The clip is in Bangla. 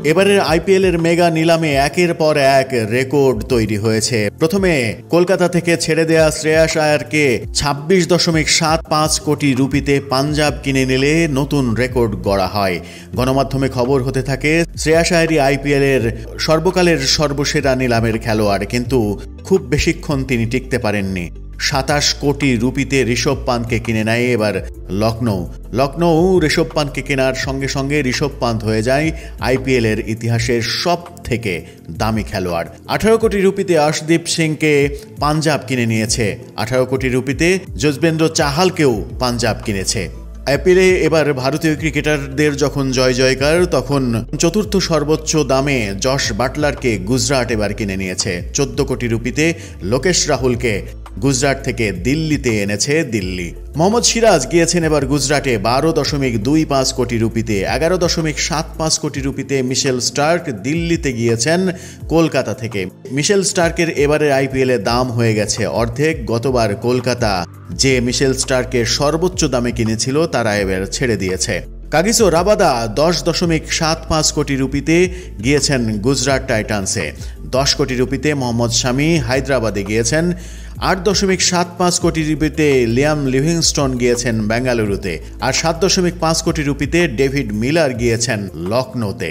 এবারের আইপিএল এর মেগা নিলামে একের পর এক রেকর্ড তৈরি হয়েছে। প্রথমে কলকাতা থেকে ছেড়ে দেয়া শ্রেয়াস আয়ারকে 26.75 কোটি রুপিতে পাঞ্জাব কিনে নিলে নতুন রেকর্ড গড়া হয়। গণমাধ্যমে খবর হতে থাকে শ্রেয়াস আয়ারই আইপিএল এর সর্বকালের সর্বসেরা নিলামের খেলোয়াড়, কিন্তু খুব বেশিক্ষণ তিনি টিকতে পারেননি। 27 কোটি রুপিতে ঋষভ পান্তকে কিনে নেয় এবার লখনৌ ঋষভ পান্তকে কেনার সঙ্গে সঙ্গে ঋষভ পান্ত হয়ে যায় আইপিএল এর ইতিহাসের সব থেকে দামি খেলোয়াড়। 18 কোটি রুপিতে অর্শদীপ সিংকে পাঞ্জাব কিনে নিয়েছে। 18 কোটি রুপিতে যজবেন্দ্র চাহালকেও পাঞ্জাব কিনেছে। আইপিএলে এবার ভারতীয় ক্রিকেটারদের যখন জয় জয়কার, তখন চতুর্থ সর্বোচ্চ দামে জশ বাটলারকে গুজরাট এবার কিনে নিয়েছে। 14 কোটি রুপিতে লোকেশ রাহুলকে গুজরাট থেকে দিল্লিতে এনেছে দিল্লি। মোহাম্মদ সিরাজ গিয়েছেন এবার গুজরাটে 12.25 কোটি রুপিতে। 11.75 কোটি রুপিতে মিশেল স্টার্ক দিল্লিতে গিয়েছেন কলকাতা থেকে। মিশেল স্টার্কের এবারের আইপিএল এর দাম হয়ে গেছে অর্ধেক। গতবার কলকাতা যে মিশেল স্টার্কের সর্বোচ্চ দামে কিনেছিল তারা এবার ছেড়ে দিয়েছে। কাগিসো রাবাদা 10.75 কোটি রুপিতে গিয়েছেন গুজরাট টাইটান্সে। 10 কোটি রুপিতে মোহাম্মদ শামি হায়দ্রাবাদে গিয়েছেন। 8.75 কোটি রুপিতে লিয়াম লিভিংস্টোন গিয়েছেন বেঙ্গালুরুতে। আর 7.5 কোটি রুপিতে ডেভিড মিলার গিয়েছেন লখনৌতে।